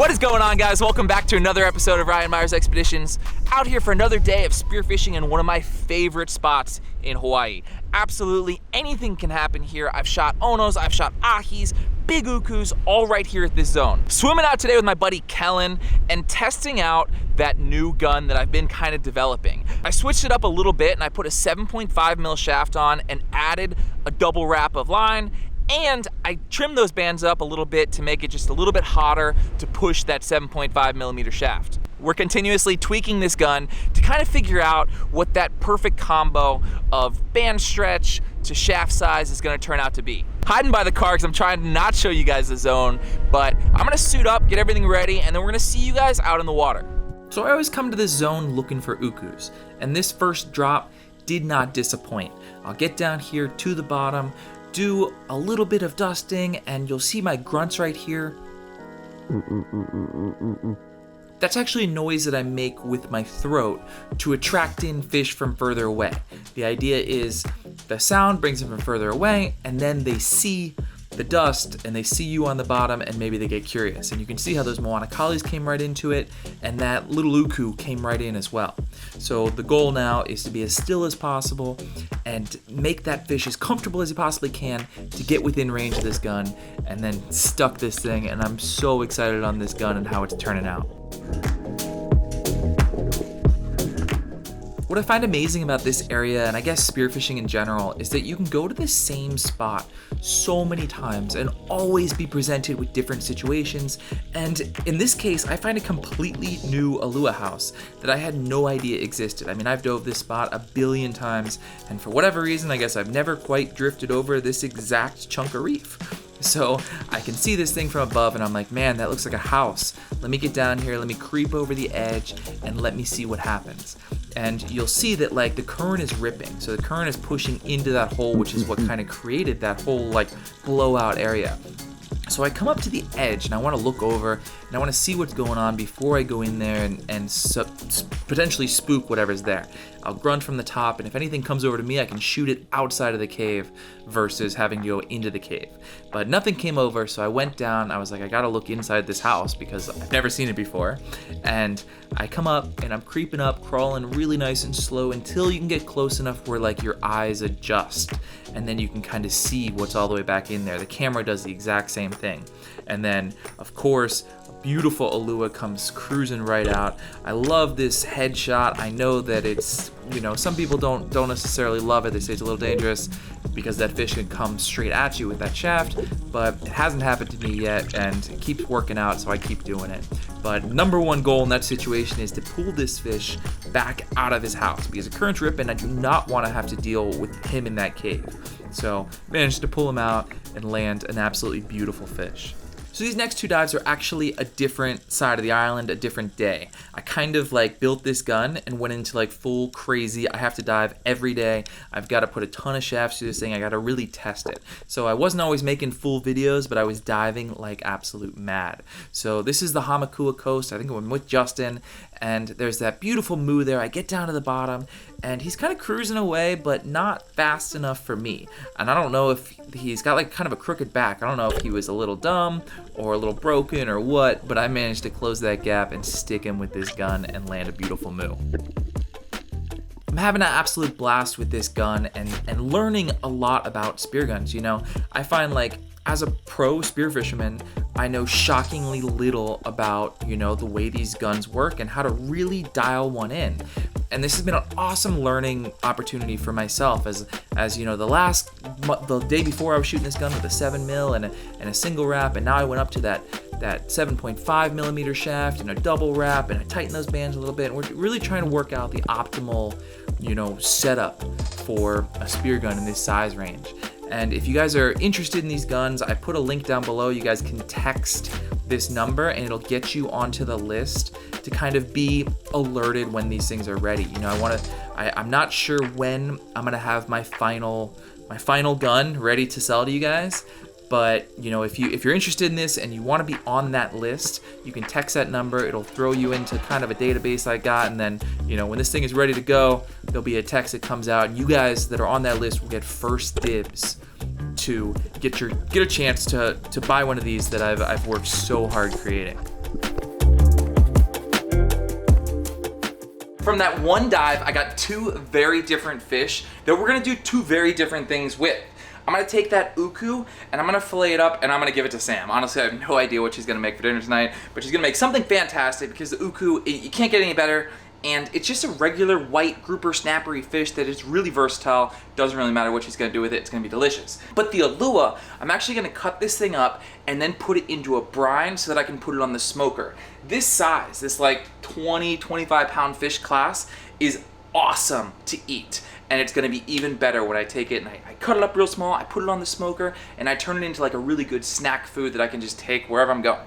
What is going on, guys? Welcome back to another episode of Ryan Meyer's Expeditions. Out here for another day of spearfishing in one of my favorite spots in Hawaii. Absolutely anything can happen here. I've shot onos, I've shot ahis, big ukus, all right here at this zone. Swimming out today with my buddy Kellen and testing out that new gun that I've been kind of developing. I switched it up a little bit and I put a 7.5 mil shaft on and added a double wrap of line, and I trimmed those bands up a little bit to make it just a little bit hotter to push that 7.5 millimeter shaft. We're continuously tweaking this gun to kind of figure out what that perfect combo of band stretch to shaft size is gonna turn out to be. Hiding by the car because I'm trying to not show you guys the zone, but I'm gonna suit up, get everything ready, and then we're gonna see you guys out in the water. So I always come to this zone looking for ukus, and this first drop did not disappoint. I'll get down here to the bottom, do a little bit of dusting, and you'll see my grunts right here. That's actually a noise that I make with my throat to attract in fish from further away. The idea is the sound brings them from further away, and then they see the dust and they see you on the bottom and maybe they get curious. And you can see how those Moana Kalis came right into it, and that little uku came right in as well. So the goal now is to be as still as possible and make that fish as comfortable as you possibly can to get within range of this gun, and then stuck this thing, and I'm so excited on this gun and how it's turning out. What I find amazing about this area, and I guess spearfishing in general, is that you can go to the same spot so many times and always be presented with different situations. And in this case, I find a completely new Ulua house that I had no idea existed. I mean, I've dove this spot a billion times, and for whatever reason, I guess I've never quite drifted over this exact chunk of reef. So I can see this thing from above and I'm like, man, that looks like a house. Let me get down here, let me creep over the edge, and let me see what happens. And you'll see that like the current is ripping. So the current is pushing into that hole, which is what kind of created that whole like blowout area. So I come up to the edge and I want to look over and I want to see what's going on before I go in there and potentially spook whatever's there. I'll grunt from the top, and if anything comes over to me, I can shoot it outside of the cave versus having to go into the cave. But nothing came over, so I went down. I was like, I gotta look inside this house because I've never seen it before. And I come up and I'm creeping up, crawling really nice and slow until you can get close enough where like your eyes adjust, and then you can kind of see what's all the way back in there. The camera does the exact same thing. And then, of course, beautiful Ulua comes cruising right out. I love this headshot. I know that it's, you know, some people don't necessarily love it. They say it's a little dangerous because that fish can come straight at you with that shaft, but it hasn't happened to me yet, and it keeps working out, so I keep doing it. But number one goal in that situation is to pull this fish back out of his house because the current's ripping. I do not want to have to deal with him in that cave. So managed to pull him out and land an absolutely beautiful fish. So these next two dives are actually a different side of the island, a different day. I kind of like built this gun and went into like full crazy, I have to dive every day. I've got to put a ton of shafts through this thing. I got to really test it. So I wasn't always making full videos, but I was diving like absolute mad. So this is the Hamakua coast. I think I'm with Justin, and there's that beautiful moo there. I get down to the bottom and he's kind of cruising away, but not fast enough for me. And I don't know if he's got like kind of a crooked back. I don't know if he was a little dumb or a little broken or what, but I managed to close that gap and stick him with this gun and land a beautiful moo. I'm having an absolute blast with this gun and learning a lot about spear guns. You know, I find like as a pro spear fisherman, I know shockingly little about, you know, the way these guns work and how to really dial one in. And this has been an awesome learning opportunity for myself as you know, the day before I was shooting this gun with a 7 mil and a single wrap, and now I went up to that 7.5 millimeter shaft and a double wrap, and I tightened those bands a little bit, and we're really trying to work out the optimal, you know, setup for a spear gun in this size range. And if you guys are interested in these guns, I put a link down below. You guys can text this number and it'll get you onto the list to kind of be alerted when these things are ready. You know, I'm not sure when I'm gonna have my final gun ready to sell to you guys. But you know, if you're interested in this and you want to be on that list, you can text that number. It'll throw you into kind of a database I got, and then, you know, when this thing is ready to go, there'll be a text that comes out, and you guys that are on that list will get first dibs to get a chance to buy one of these that I've worked so hard creating. From that one dive, I got two very different fish that we're gonna do two very different things with. I'm gonna take that uku and I'm gonna fillet it up and I'm gonna give it to Sam. Honestly, I have no idea what she's gonna make for dinner tonight, but she's gonna make something fantastic because the uku, you can't get any better. And it's just a regular white grouper snappery fish that is really versatile. Doesn't really matter what she's gonna do with it, it's gonna be delicious. But the Ulua, I'm actually gonna cut this thing up and then put it into a brine so that I can put it on the smoker. This size, this like 20, 25 pound fish class is awesome to eat. And it's gonna be even better when I take it and I cut it up real small, I put it on the smoker, and I turn it into like a really good snack food that I can just take wherever I'm going.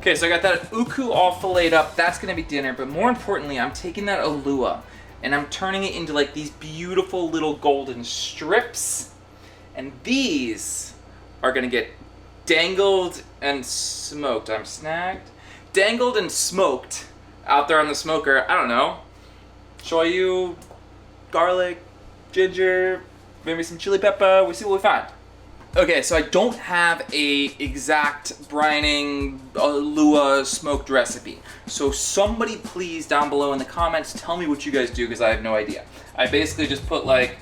Okay, so I got that uku all filleted up. That's gonna be dinner, but more importantly, I'm taking that Ulua and I'm turning it into like these beautiful little golden strips. And these are gonna get dangled and smoked. I'm snagged. Dangled and smoked out there on the smoker. I don't know. Shoyu, garlic, ginger, maybe some chili pepper. We see what we find. Okay, so I don't have a exact brining Ulua smoked recipe. So somebody please down below in the comments tell me what you guys do because I have no idea. I basically just put like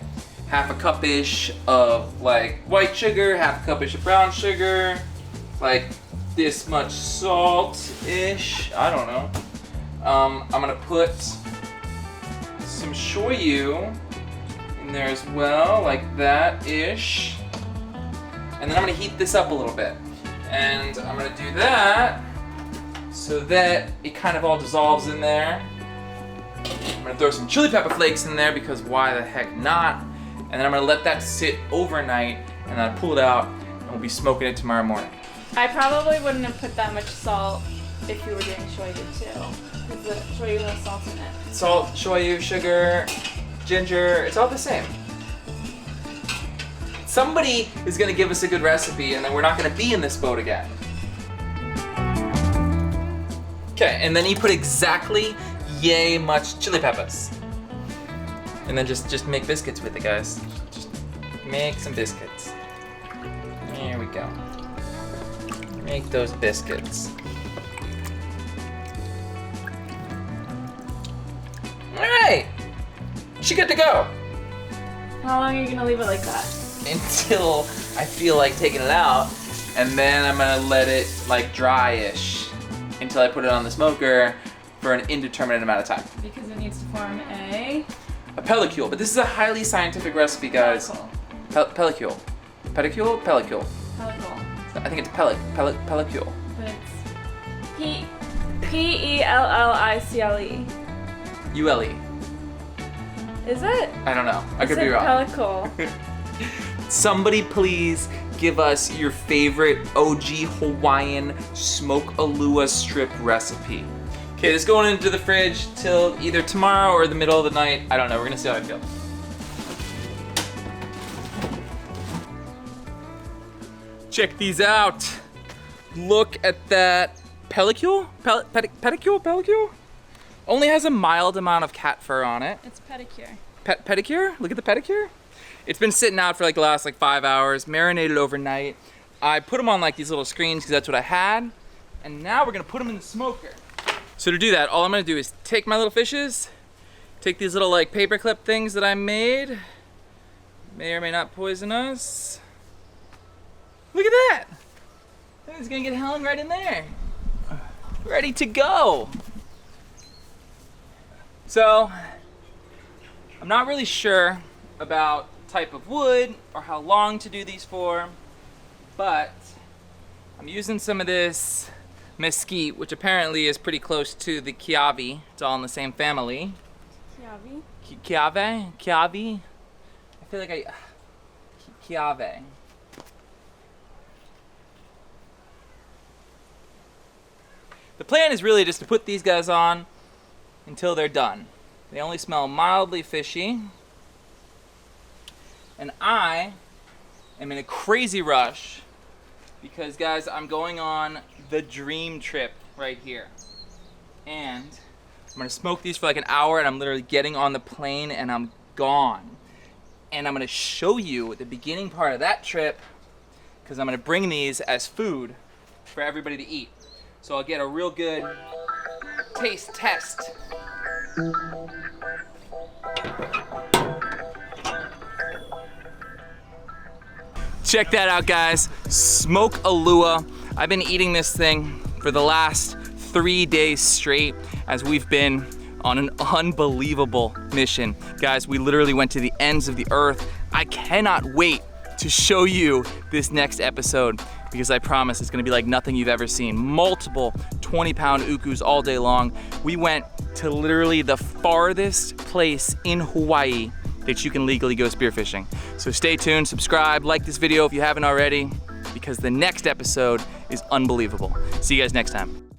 half a cup-ish of like white sugar, half a cup-ish of brown sugar, like this much salt-ish, I don't know. I'm gonna put some shoyu in there as well, like that-ish. And then I'm gonna heat this up a little bit. And I'm gonna do that so that it kind of all dissolves in there. I'm gonna throw some chili pepper flakes in there because why the heck not? And then I'm gonna let that sit overnight and then I'll pull it out and we'll be smoking it tomorrow morning. I probably wouldn't have put that much salt if you were doing shoyu too. Because the shoyu has salt in it. Salt, shoyu, sugar, ginger, it's all the same. Somebody is gonna give us a good recipe and then we're not gonna be in this boat again. Okay, and then you put exactly yay much chili peppers. And then just make biscuits with it, guys. Just make some biscuits. There we go. Make those biscuits. All right, she good to go. How long are you gonna leave it like that? Until I feel like taking it out, and then I'm gonna let it like dry-ish until I put it on the smoker for an indeterminate amount of time. Because it needs to form a pellicule, but this is a highly scientific recipe, guys. Pellicule. Pellicule? Pellicule. Pellicle. I think it's pellicule. But it's Pellicle. ULE. Is it? I don't know. I could be wrong. Pellicle. Somebody please give us your favorite OG Hawaiian smoke Ulua strip recipe. Okay, this is going into the fridge till either tomorrow or the middle of the night. I don't know, we're gonna see how I feel. Check these out. Look at that pellicule? Pellicule? Only has a mild amount of cat fur on it. It's pedicure. Pedicure? Look at the pedicure. It's been sitting out for like the last like 5 hours, marinated overnight. I put them on like these little screens because that's what I had. And now we're gonna put them in the smoker. So to do that, all I'm gonna do is take my little fishes, take these little like paper clip things that I made. May or may not poison us. Look at that. I think it's gonna get hung right in there. Ready to go. So, I'm not really sure about type of wood or how long to do these for, but I'm using some of this mesquite, which apparently is pretty close to the kiavi. It's all in the same family. Kiavi? Kiavi? I feel like kiave. The plan is really just to put these guys on until they're done. They only smell mildly fishy. And I am in a crazy rush because, guys, I'm going on the dream trip right here. And I'm gonna smoke these for like an hour, and I'm literally getting on the plane and I'm gone. And I'm gonna show you the beginning part of that trip because I'm gonna bring these as food for everybody to eat. So I'll get a real good taste test. Check that out, guys. Smoke Ulua. I've been eating this thing for the last 3 days straight as we've been on an unbelievable mission. Guys, we literally went to the ends of the earth. I cannot wait to show you this next episode because I promise it's gonna be like nothing you've ever seen. Multiple 20-pound ukus all day long. We went to literally the farthest place in Hawaii that you can legally go spearfishing. So stay tuned, subscribe, like this video if you haven't already, because the next episode is unbelievable. See you guys next time.